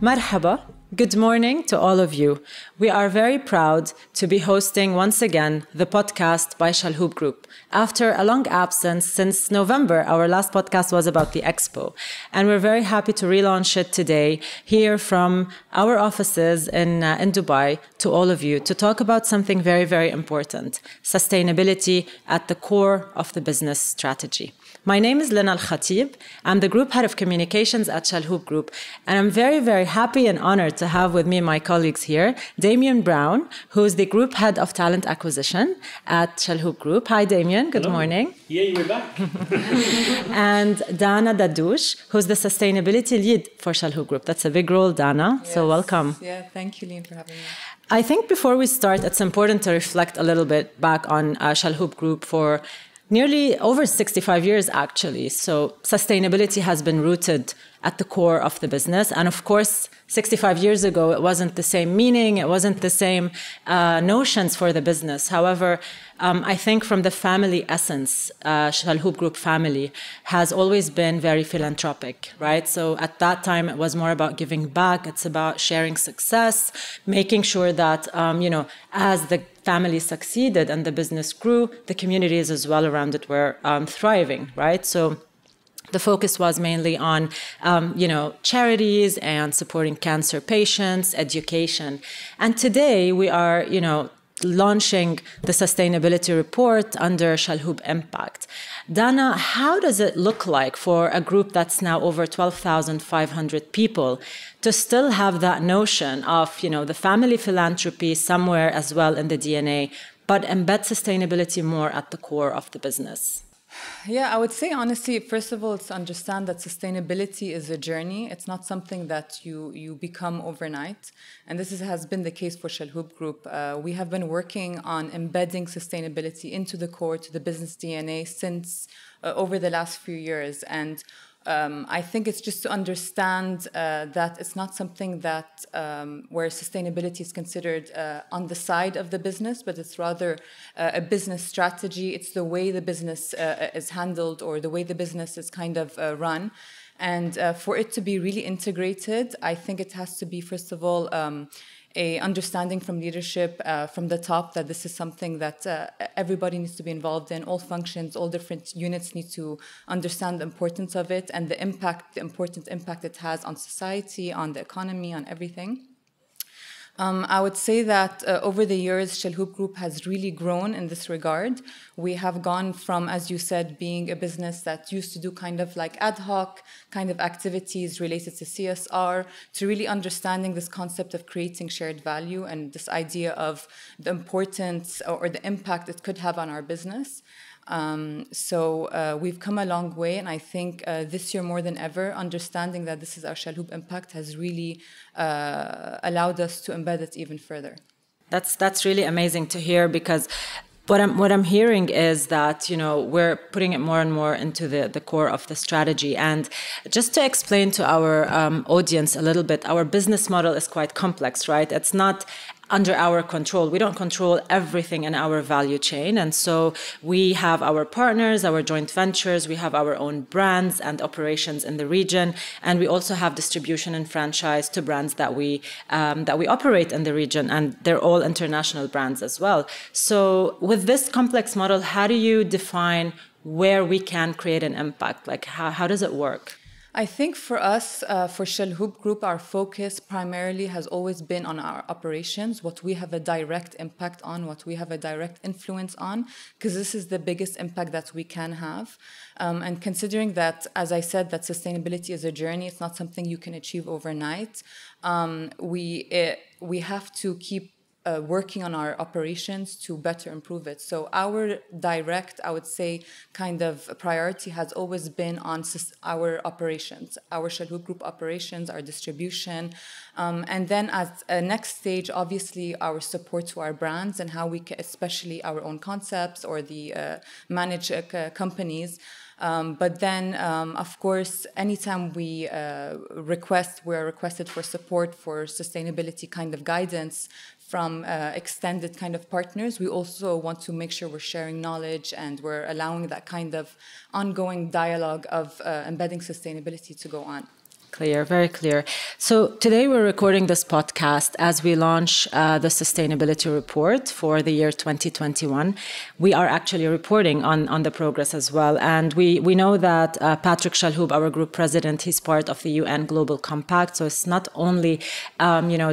Marhaba. Good morning to all of you. We are very proud to be hosting once again the podcast by Chalhoub Group. After a long absence since November, our last podcast was about the Expo. And we're very happy to relaunch it today here from our offices in Dubai to all of you to talk about something very, very important, sustainability at the core of the business strategy. My name is Lynn Al Khatib. I'm the Group Head of Communications at Chalhoub Group. And I'm very, very happy and honored to have with me my colleagues here, Damian Brown, who is the Group Head of Talent Acquisition at Chalhoub Group. Hi, Damian. Good morning. Yeah, you're back. And Dadoush, who's the Sustainability Lead for Chalhoub Group. That's a big role, Dana. Yes. So welcome. Yeah, thank you, Lynn, for having me. I think before we start, it's important to reflect a little bit back on Chalhoub Group for nearly over 65 years, actually. So sustainability has been rooted at the core of the business. And of course, 65 years ago, it wasn't the same meaning, it wasn't the same notions for the business. However, I think from the family essence, Chalhoub Group family has always been very philanthropic, right? So at that time, it was more about giving back. It's about sharing success, making sure that, as the family succeeded and the business grew, the communities as well around it were thriving, right? So the focus was mainly on, charities and supporting cancer patients, education. And today we are, launching the sustainability report under Chalhoub Impact. Dana, how does it look like for a group that's now over 12,500 people to still have that notion of, the family philanthropy somewhere as well in the DNA, but embed sustainability more at the core of the business? Yeah, I would say honestly, first of all, it's to understand that sustainability is a journey. It's not something that you become overnight. And this has been the case for Chalhoub Group. We have been working on embedding sustainability into the core, to the business DNA since over the last few years. And I think it's just to understand that it's not something that where sustainability is considered on the side of the business, but it's rather a business strategy. It's the way the business is handled or the way the business is kind of run. And for it to be really integrated, I think it has to be, first of all, a understanding from leadership from the top that this is something that everybody needs to be involved in. All functions, all different units need to understand the importance of it and the important impact it has on society, on the economy, on everything. I would say that over the years, Chalhoub Group has really grown in this regard. We have gone from, as you said, being a business that used to do kind of like ad hoc kind of activities related to CSR, to really understanding this concept of creating shared value and this idea of the importance or the impact it could have on our business. So we've come a long way, and I think this year more than ever, understanding that this is our Chalhoub Impact has really allowed us to embed it even further. That's really amazing to hear, because what I'm hearing is that, we're putting it more and more into the core of the strategy. And just to explain to our audience a little bit, our business model is quite complex, right? It's not under our control. We don't control everything in our value chain. And so we have our partners, our joint ventures, we have our own brands and operations in the region. And we also have distribution and franchise to brands that we operate in the region. And they're all international brands as well. So with this complex model, how do you define where we can create an impact? Like, how does it work? I think for us, for Chalhoub Group, our focus primarily has always been on our operations, what we have a direct impact on, what we have a direct influence on, because this is the biggest impact that we can have. And considering that, as I said, that sustainability is a journey, it's not something you can achieve overnight. We have to keep working on our operations to better improve it. So our direct, I would say, kind of priority has always been on our operations, our Chalhoub Group operations, our distribution. And then as a next stage, obviously, our support to our brands and how we can, especially our own concepts or the managed companies, But then, of course, anytime we're requested for support for sustainability kind of guidance from extended kind of partners, we also want to make sure we're sharing knowledge and we're allowing that kind of ongoing dialogue of embedding sustainability to go on. Clear, very clear. So today we're recording this podcast as we launch the sustainability report for the year 2021. We are actually reporting on the progress as well. And we know that Patrick Chalhoub, our group president, he's part of the UN Global Compact. So it's not only,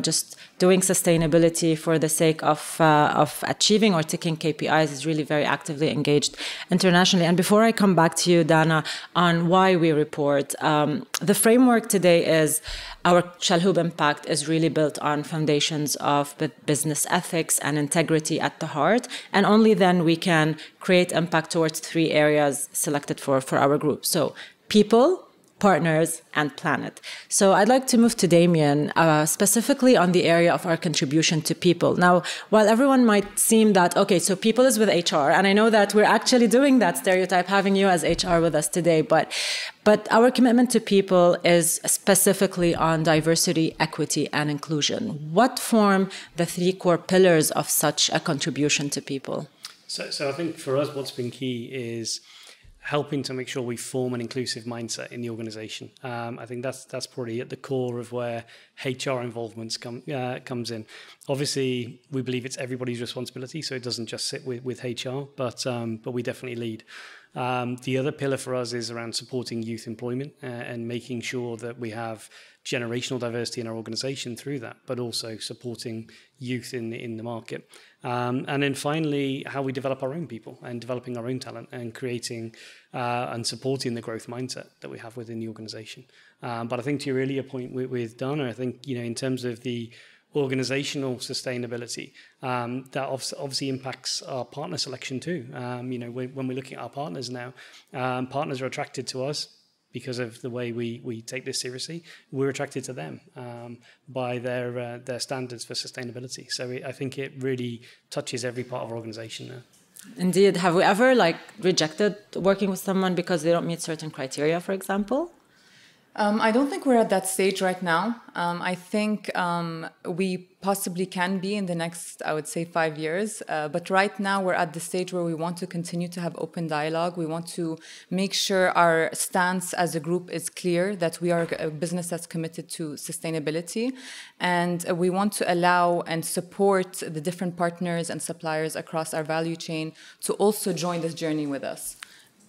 just doing sustainability for the sake of achieving or ticking KPIs. Is really very actively engaged internationally. And before I come back to you, Dana, on why we report, the framework today is our Chalhoub impact is really built on foundations of business ethics and integrity at the heart. And only then we can create impact towards 3 areas selected for our group. So people, partners, and planet. So I'd like to move to Damian, specifically on the area of our contribution to people. Now, while everyone might seem that, okay, so people is with HR, and I know that we're actually doing that stereotype, having you as HR with us today, but our commitment to people is specifically on diversity, equity, and inclusion. What form the 3 core pillars of such a contribution to people? So I think for us, what's been key is helping to make sure we form an inclusive mindset in the organization. I think that's probably at the core of where HR involvement comes in. Obviously, we believe it's everybody's responsibility, so it doesn't just sit with HR, but we definitely lead. The other pillar for us is around supporting youth employment and making sure that we have generational diversity in our organization through that, but also supporting youth in the market. And then finally, how we develop our own people and developing our own talent and creating and supporting the growth mindset that we have within the organization. But I think to your earlier point with Dana, I think, in terms of the organizational sustainability, that obviously impacts our partner selection too. When we're looking at our partners now, partners are attracted to us because of the way we take this seriously. We're attracted to them by their standards for sustainability. So I think it really touches every part of our organization now. Indeed. Have we ever rejected working with someone because they don't meet certain criteria, for example? I don't think we're at that stage right now. I think we possibly can be in the next, I would say, 5 years. But right now we're at the stage where we want to continue to have open dialogue. We want to make sure our stance as a group is clear, that we are a business that's committed to sustainability. And we want to allow and support the different partners and suppliers across our value chain to also join this journey with us.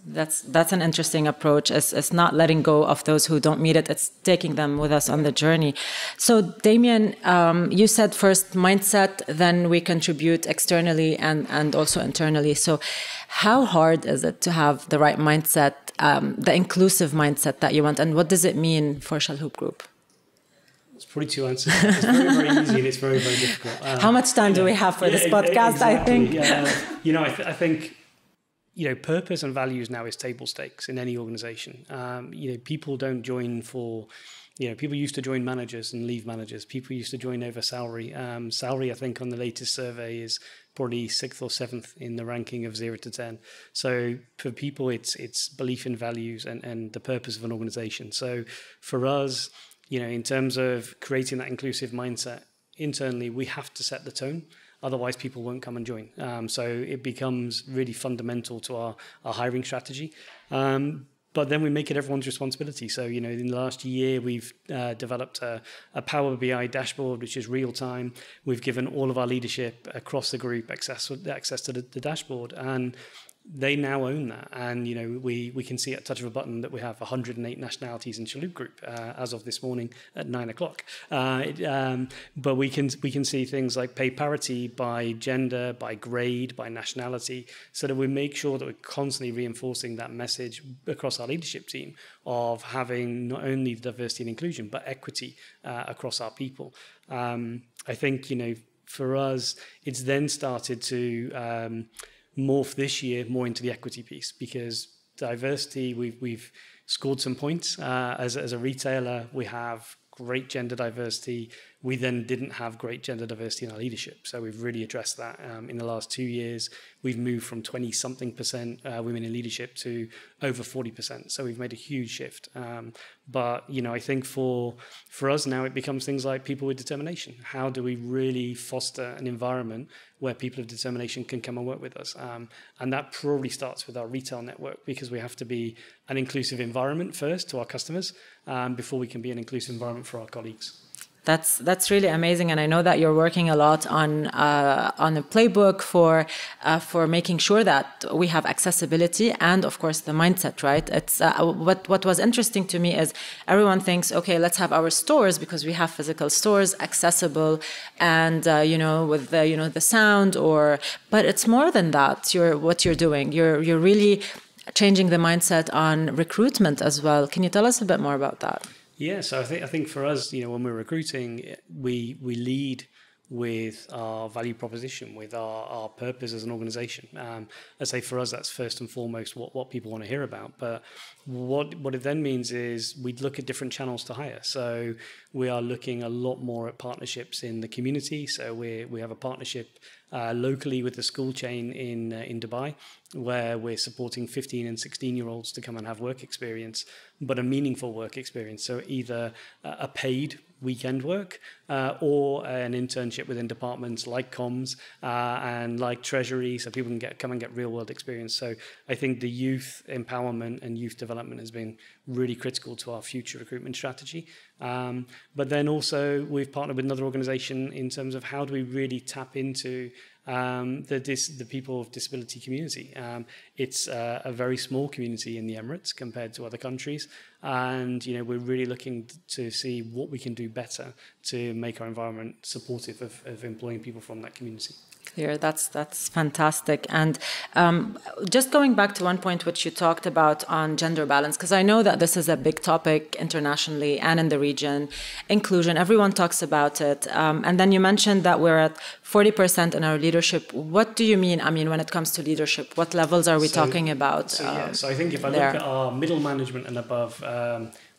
That's an interesting approach. It's not letting go of those who don't meet it. It's taking them with us on the journey. So, Damian, you said first mindset, then we contribute externally and also internally. So how hard is it to have the right mindset, the inclusive mindset that you want? And what does it mean for Chalhoub Group? It's probably 2 answers. It's very, very easy and it's very, very difficult. How much time do we have for this podcast, exactly. I think? I think purpose and values now is table stakes in any organization. People don't join for, people used to join managers and leave managers. People used to join over salary. Salary, I think, on the latest survey is probably 6th or 7th in the ranking of 0 to 10. So for people, it's belief in values and the purpose of an organization. So for us, in terms of creating that inclusive mindset internally, we have to set the tone. Otherwise, people won't come and join. So it becomes really fundamental to our hiring strategy. But then we make it everyone's responsibility. So, in the last year, we've developed a Power BI dashboard, which is real time. We've given all of our leadership across the group access to the dashboard. And they now own that. And, we can see at a touch of a button that we have 108 nationalities in Chalhoub Group as of this morning at 9 o'clock. But we can see things like pay parity by gender, by grade, by nationality, so that we make sure that we're constantly reinforcing that message across our leadership team of having not only diversity and inclusion, but equity across our people. I think, for us, it's then started to morph this year more into the equity piece, because diversity, we've scored some points as a retailer. We have great gender diversity. we then didn't have great gender diversity in our leadership. So we've really addressed that. In the last 2 years, we've moved from 20-something% women in leadership to over 40%. So we've made a huge shift. But, I think for us now, it becomes things like people with determination. How do we really foster an environment where people of determination can come and work with us? And that probably starts with our retail network, because we have to be an inclusive environment first to our customers before we can be an inclusive environment for our colleagues. That's really amazing, and I know that you're working a lot on a playbook for making sure that we have accessibility and, of course, the mindset. Right? It's what was interesting to me is everyone thinks, okay, let's have our stores because we have physical stores accessible, and with the sound, but it's more than that. What you're doing, you're really changing the mindset on recruitment as well. Can you tell us a bit more about that? Yeah, so I think for us, when we're recruiting, we lead with our value proposition, with our purpose as an organization. I say for us, that's first and foremost what people want to hear about. But what it then means is we look at different channels to hire. So we are looking a lot more at partnerships in the community. So we have a partnership locally with the school chain in Dubai, where we're supporting 15 and 16-year-olds to come and have work experience, but a meaningful work experience. So either a paid weekend work or an internship within departments like comms and like treasury, so people can come and get real world experience. So I think the youth empowerment and youth development has been really critical to our future recruitment strategy. But then also we've partnered with another organization in terms of how do we really tap into the people of disability community. It's a very small community in the Emirates compared to other countries, and we're really looking to see what we can do better to make our environment supportive of employing people from that community. Clear. That's fantastic. And just going back to one point which you talked about on gender balance, because I know that this is a big topic internationally and in the region, inclusion, everyone talks about it. And then you mentioned that we're at 40% in our leadership. What do you mean? I mean, when it comes to leadership, what levels are we talking about? So I think if I look at our middle management and above,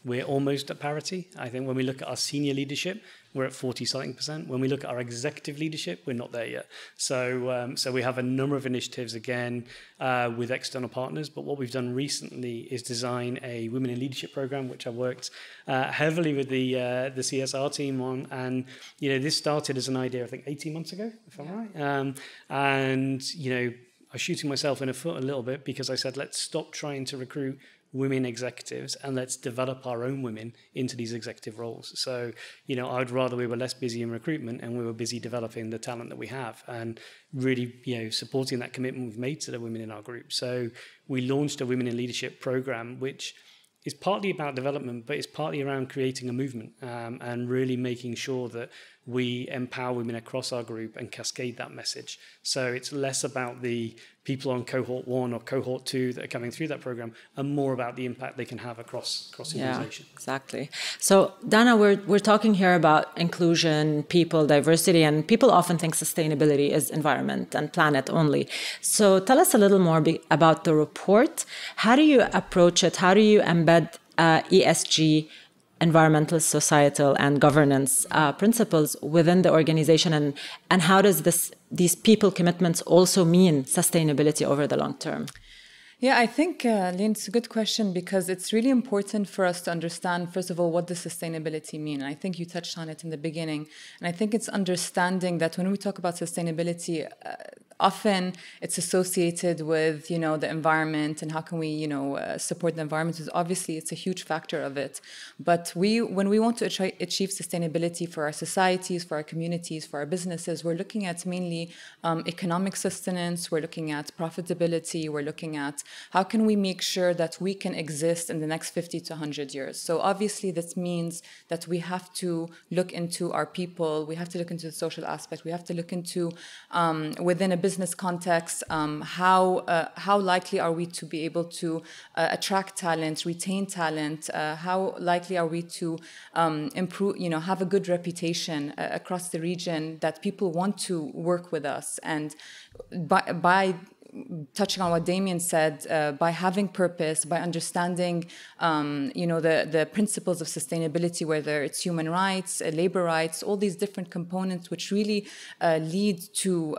we're almost at parity. I think when we look at our senior leadership, we're at 40-something%. When we look at our executive leadership, we're not there yet. So we have a number of initiatives, again, with external partners. But what we've done recently is design a Women in Leadership program, which I worked heavily with the CSR team on. And, this started as an idea, I think, 18 months ago, if I'm right. I was shooting myself in the foot a little bit because I said, let's stop trying to recruit women executives and let's develop our own women into these executive roles. So, I'd rather we were less busy in recruitment and we were busy developing the talent that we have and really, supporting that commitment we've made to the women in our group. So we launched a Women in Leadership program, which is partly about development, but it's partly around creating a movement and really making sure that we empower women across our group and cascade that message. So it's less about the people on cohort 1 or cohort 2 that are coming through that program and more about the impact they can have across the organization. Exactly. So Dana, we're talking here about inclusion, people, diversity, and people often think sustainability is environment and planet only. So tell us a little more about the report. How do you approach it? How do you embed ESG, environmental, societal, and governance principles within the organization, and how does these people commitments also mean sustainability over the long term? Yeah, I think, Lynn, it's a good question because it's really important for us to understand, first of all, what does sustainability mean? And I think you touched on it in the beginning. And I think it's understanding that when we talk about sustainability, often it's associated with, the environment and how can we, support the environment. Because obviously, it's a huge factor of it. But when we want to achieve sustainability for our societies, for our communities, for our businesses, we're looking at mainly economic sustenance. We're looking at profitability. We're looking at how can we make sure that we can exist in the next 50 to 100 years. So obviously, this means that we have to look into our people. We have to look into the social aspect. We have to look into, within a business context, how likely are we to be able to attract talent, retain talent? How likely are we to improve, have a good reputation across the region that people want to work with us? And by touching on what Damian said, by having purpose, by understanding, the principles of sustainability, whether it's human rights, labor rights, all these different components, which really lead to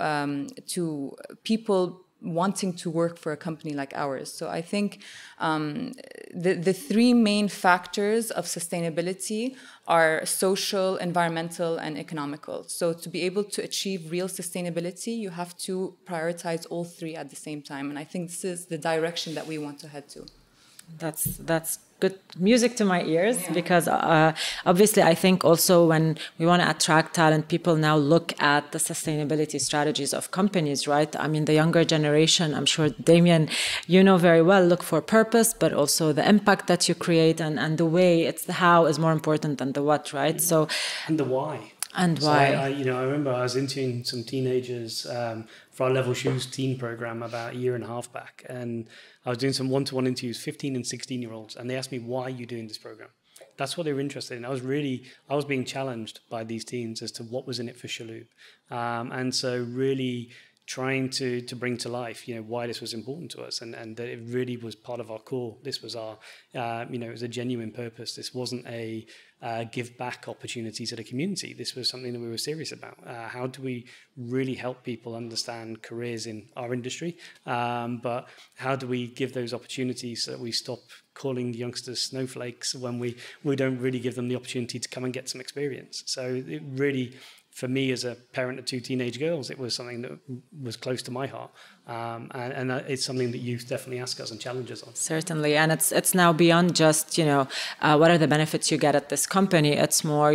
people wanting to work for a company like ours. So I think the three main factors of sustainability are social, environmental, and economical. So to be able to achieve real sustainability, you have to prioritize all three at the same time. And I think this is the direction that we want to head to. That's good music to my ears, because obviously I think also when we want to attract talent, people now look at the sustainability strategies of companies, right? I mean, the younger generation, I'm sure, Damian, you know very well, look for purpose, but also the impact that you create, and the way, it's the how is more important than the what, right? So, and the why. And why? So I remember I was interviewing some teenagers for our Level Shoes teen program about a year and a half back, and I was doing some one-to-one interviews, 15 and 16-year-olds, and they asked me, why are you doing this program? That's what they were interested in. I was being challenged by these teens as to what was in it for Chalhoub. And so really trying to bring to life, why this was important to us, and that it really was part of our core. This was our, it was a genuine purpose. This wasn't a give back opportunity to the community. This was something that we were serious about. How do we really help people understand careers in our industry? But how do we give those opportunities so that we stop calling youngsters snowflakes when we don't really give them the opportunity to come and get some experience? So it really, for me as a parent of two teenage girls, it was something that was close to my heart. And it's something that youth definitely ask us and challenge us on. Certainly. And it's now beyond just, what are the benefits you get at this company? It's more,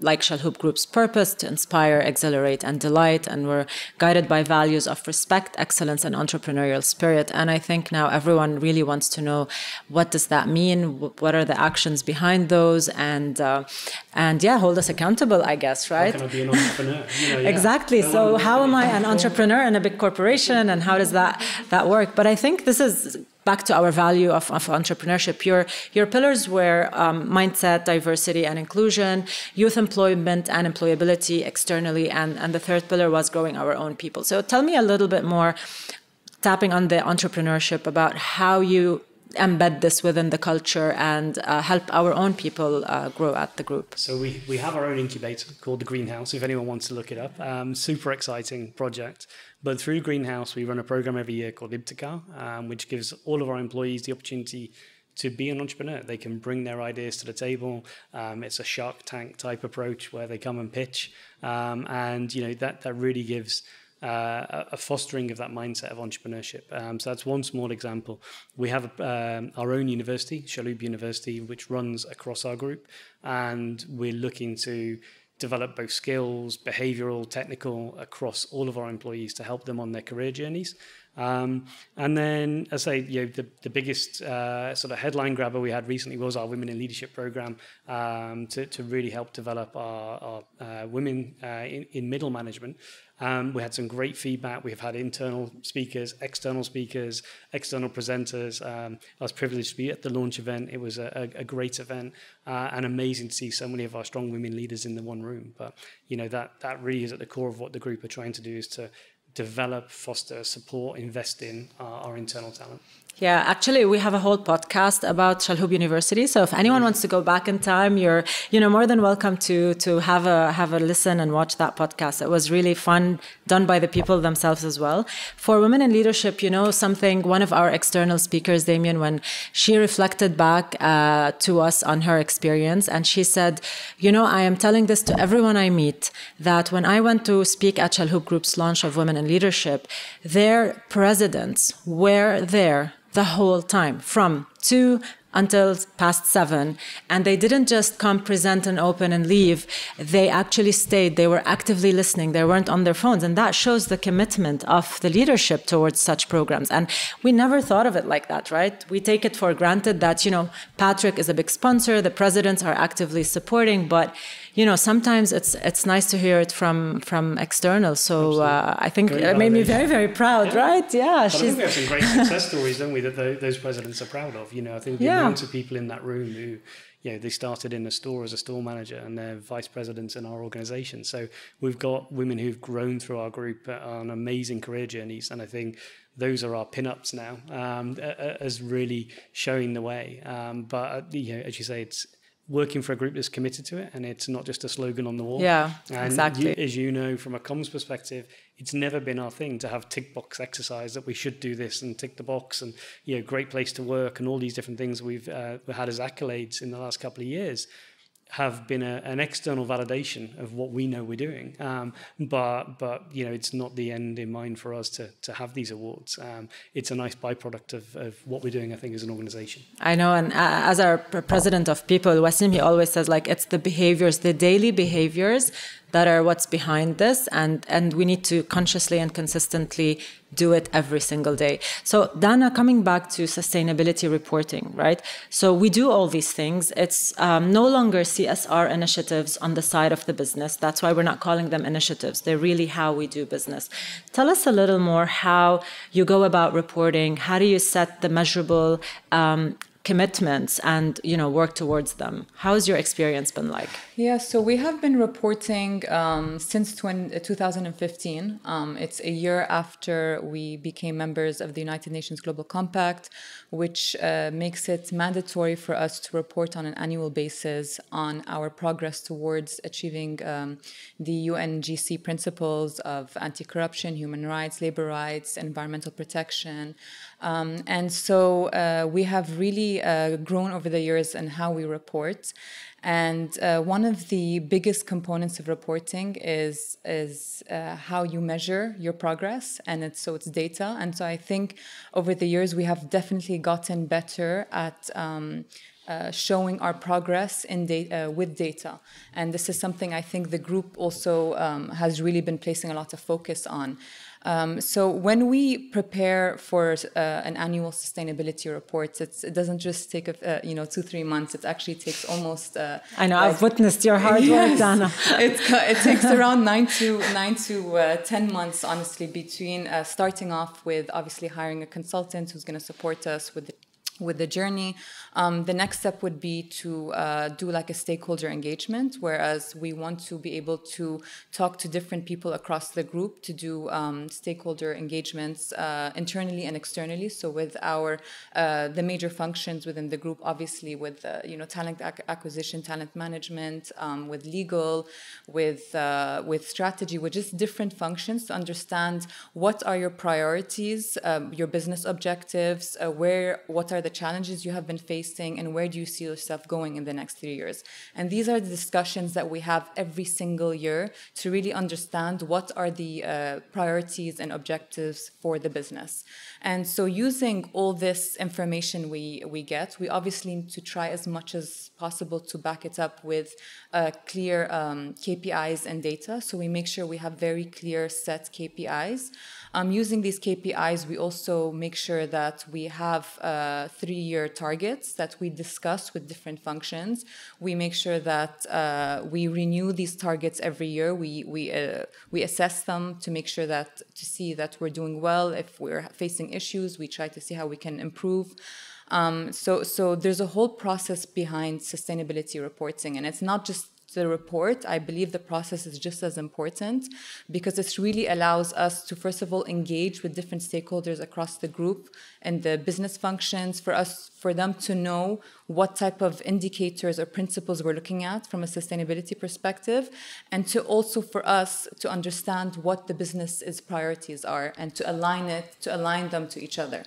like Chalhoub Group's purpose, to inspire, exhilarate, and delight. And we're guided by values of respect, excellence, and entrepreneurial spirit. And I think now everyone really wants to know, what does that mean? What are the actions behind those? And hold us accountable, I guess, right? How can I be an entrepreneur? Exactly. So how am I an entrepreneur in a big corporation, and how does that work? But I think this is back to our value of entrepreneurship. Your pillars were mindset, diversity and inclusion, youth employment and employability externally, and the third pillar was growing our own people. So tell me a little bit more, tapping on the entrepreneurship, about how you embed this within the culture and help our own people grow at the group. So we have our own incubator called the Greenhouse, if anyone wants to look it up. Super exciting project. But through Greenhouse, we run a program every year called Ibtikar, which gives all of our employees the opportunity to be an entrepreneur. They can bring their ideas to the table. It's a Shark Tank type approach where they come and pitch. That really gives a fostering of that mindset of entrepreneurship. So that's one small example. We have our own university, Chalhoub University, which runs across our group, and we're looking to develop both skills, behavioral, technical, across all of our employees to help them on their career journeys. And then, as I say, the biggest sort of headline grabber we had recently was our Women in Leadership program, to really help develop our women in middle management. We had some great feedback. We've had internal speakers, external presenters. I was privileged to be at the launch event. It was a great event, and amazing to see so many of our strong women leaders in the one room. But that really is at the core of what the group are trying to do, is to develop, foster, support, invest in our internal talent. Yeah, actually, we have a whole podcast about Chalhoub University. So if anyone wants to go back in time, you're more than welcome to have a listen and watch that podcast. It was really fun, done by the people themselves as well. For Women in Leadership, one of our external speakers, Damian, when she reflected back to us on her experience, and she said, I am telling this to everyone I meet, that when I went to speak at Chalhoub Group's launch of Women in Leadership, their presidents were there the whole time, from 2 until past 7. And they didn't just come, present and open and leave. They actually stayed. They were actively listening. They weren't on their phones. And that shows the commitment of the leadership towards such programs. And we never thought of it like that, right? We take it for granted that, Patrick is a big sponsor. The presidents are actively supporting. But, sometimes it's nice to hear it from external. So I think it made me very, very proud, right? Yeah. I think we have some great success stories, don't we, that those presidents are proud of. I think the amount of people in that room who, they started in a store as a store manager and they're vice presidents in our organization. So we've got women who've grown through our group on amazing career journeys. And I think those are our pin-ups now, as really showing the way. But, as you say, it's working for a group that's committed to it, and it's not just a slogan on the wall. Yeah, and exactly. As you know, from a comms perspective, it's never been our thing to have tick box exercise that we should do this and tick the box and, great place to work and all these different things we've had as accolades in the last couple of years have been an external validation of what we know we're doing. But it's not the end in mind for us to have these awards. It's a nice byproduct of what we're doing, I think, as an organization. I know. And as our president of People, Wasim, he always says, it's the behaviors, the daily behaviors that are what's behind this. And we need to consciously and consistently do it every single day. So Dana, coming back to sustainability reporting, right? So we do all these things. It's no longer CSR initiatives on the side of the business. That's why we're not calling them initiatives. They're really how we do business. Tell us a little more how you go about reporting. How do you set the measurable commitments and work towards them? How's your experience been like? Yeah, so we have been reporting since 2015. It's a year after we became members of the United Nations Global Compact, which makes it mandatory for us to report on an annual basis on our progress towards achieving the UNGC principles of anti-corruption, human rights, labor rights, environmental protection. And so we have really grown over the years in how we report. And one of the biggest components of reporting is how you measure your progress, and it's data. And so I think over the years we have definitely gotten better at showing our progress with data. And this is something I think the group also has really been placing a lot of focus on. So when we prepare for an annual sustainability report, it doesn't just take 2-3 months. It actually takes almost. I know, I've witnessed your hard work, Dana. It takes around 9 to 10 months, honestly, between starting off with obviously hiring a consultant who's going to support us with the journey. The next step would be to do a stakeholder engagement, whereas we want to be able to talk to different people across the group to do stakeholder engagements internally and externally. So with the major functions within the group, obviously with talent acquisition, talent management, with legal, with strategy, with just different functions to understand what are your priorities, your business objectives, what are the challenges you have been facing, and where do you see yourself going in the next 3 years. And these are the discussions that we have every single year to really understand what are the priorities and objectives for the business. And so using all this information we get, we obviously need to try as much as possible to back it up with clear KPIs and data. So we make sure we have very clear set KPIs. Using these KPIs, we also make sure that we have 3-year targets that we discuss with different functions. We make sure that we renew these targets every year. We assess them to make sure to see that we're doing well. If we're facing issues, we try to see how we can improve. So there's a whole process behind sustainability reporting, and it's not just the report. I believe the process is just as important because it really allows us to, first of all, engage with different stakeholders across the group and the business functions for them to know what type of indicators or principles we're looking at from a sustainability perspective, and to also for us to understand what the business's priorities are and to align them to each other.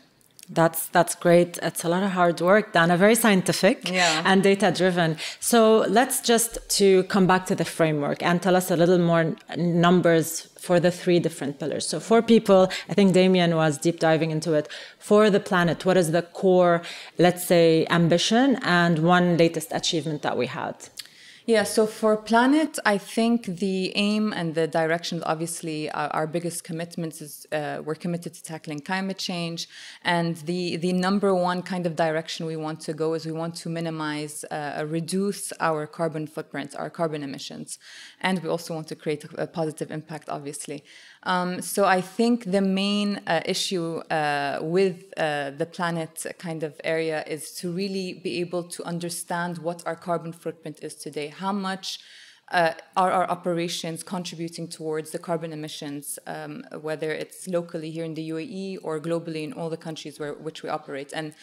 That's great. It's a lot of hard work, Dana, very scientific and data-driven. So let's just to come back to the framework and tell us a little more numbers for the 3 different pillars. So for people, I think Damian was deep diving into it. For the planet, what is the core, let's say, ambition and one latest achievement that we had? Yeah, so for Planet, I think the aim and the direction, obviously, our biggest commitments is we're committed to tackling climate change. And the number one kind of direction we want to go is we want to minimize, reduce our carbon footprint, our carbon emissions. And we also want to create a positive impact, obviously. So I think the main issue with the Planet kind of area is to really be able to understand what our carbon footprint is today. How much are our operations contributing towards the carbon emissions, whether it's locally here in the UAE or globally in all the countries which we operate. And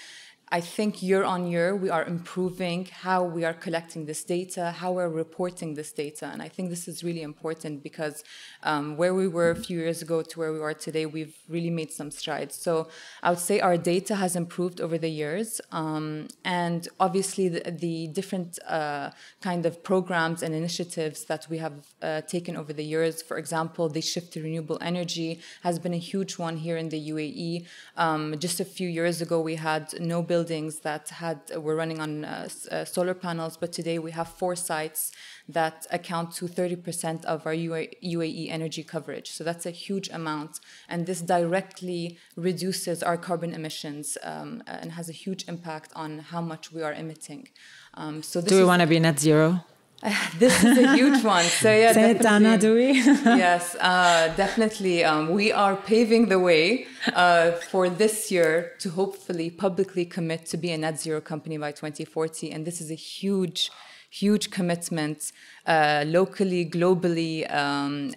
I think year on year, we are improving how we are collecting this data, how we're reporting this data. And I think this is really important because where we were a few years ago to where we are today, we've really made some strides. So I would say our data has improved over the years. And obviously the different kind of programs and initiatives that we have taken over the years, for example, the shift to renewable energy has been a huge one here in the UAE. Just a few years ago, we had no buildings that were running on solar panels, but today we have 4 sites that account to 30% of our UAE energy coverage. So that's a huge amount. And this directly reduces our carbon emissions and has a huge impact on how much we are emitting. So this do we want to be net zero? This is a huge one. So yeah, say it, Dana, do we? Yes, definitely. We are paving the way for this year to hopefully publicly commit to be a net zero company by 2040. And this is a huge commitment locally, globally,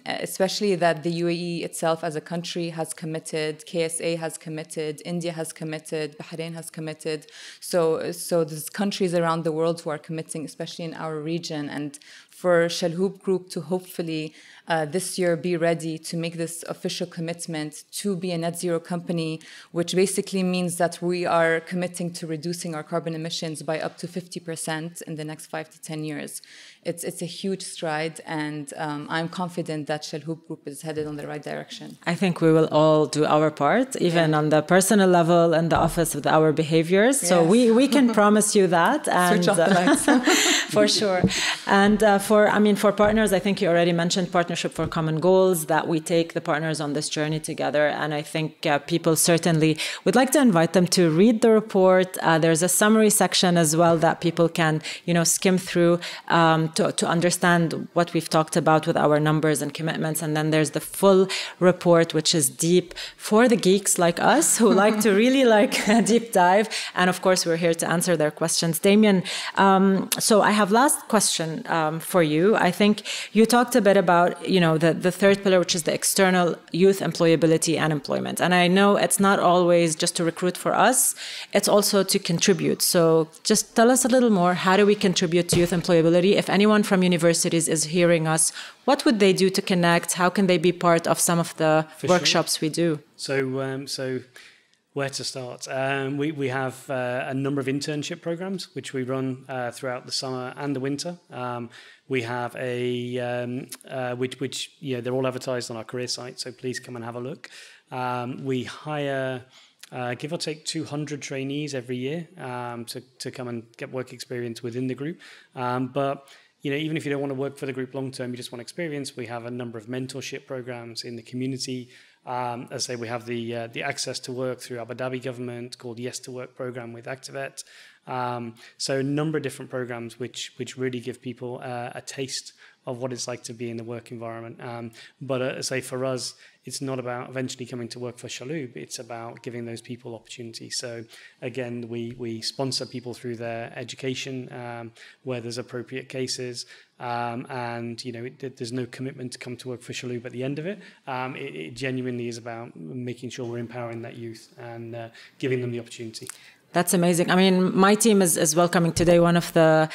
especially that the UAE itself as a country has committed, KSA has committed, India has committed, Bahrain has committed. So there's countries around the world who are committing, especially in our region. And for Chalhoub Group to hopefully this year be ready to make this official commitment to be a net zero company, which basically means that we are committing to reducing our carbon emissions by up to 50% in the next 5 to 10 years. It's a huge stride, and I'm confident that Chalhoub Group is headed on the right direction. I think we will all do our part, even on the personal level and the office with our behaviors. So we can promise you that. And, switch off the lights. For sure. And for partners, I think you already mentioned Partnership for Common Goals, that we take the partners on this journey together. And I think people certainly would like to invite them to read the report. There's a summary section as well that people can, skim through to understand what we've talked about with our numbers and commitments. And then there's the full report, which is deep for the geeks like us who like to really deep dive. And of course, we're here to answer their questions. Damian, so I have last question for you. I think you talked a bit about, the third pillar, which is the external youth employability and employment. And I know it's not always just to recruit for us, it's also to contribute. So just tell us a little more, how do we contribute to youth employability? If anyone from universities is hearing us, what would they do to connect? How can they be part of some of the workshops we do? So where to start? We have a number of internship programs which we run throughout the summer and the winter. We have which they're all advertised on our career site, so please come and have a look. We hire give or take 200 trainees every year to come and get work experience within the group. But even if you don't want to work for the group long term, you just want experience, we have a number of mentorship programs in the community. As I say, we have the access to work through Abu Dhabi government called Yes to Work program with Activet. So a number of different programs which really give people a taste of what it's like to be in the work environment. But as I say, for us, it's not about eventually coming to work for Chalhoub. It's about giving those people opportunities. So again, we sponsor people through their education where there's appropriate cases. And there's no commitment to come to work for Chalhoub at the end of it. It genuinely is about making sure we're empowering that youth and giving them the opportunity. That's amazing. I mean, my team is welcoming today one of the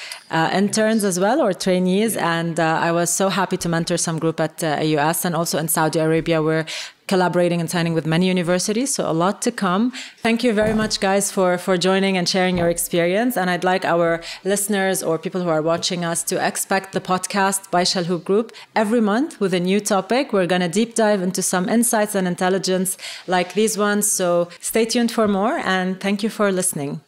interns as well, or trainees. Yeah. And I was so happy to mentor some group at AUS, and also in Saudi Arabia. We're collaborating and signing with many universities, so a lot to come. Thank you very much, guys, for joining and sharing your experience. And I'd like our listeners or people who are watching us to expect the podcast by Chalhoub Group every month with a new topic. We're going to deep dive into some insights and intelligence like these ones. So stay tuned for more, and thank you for listening.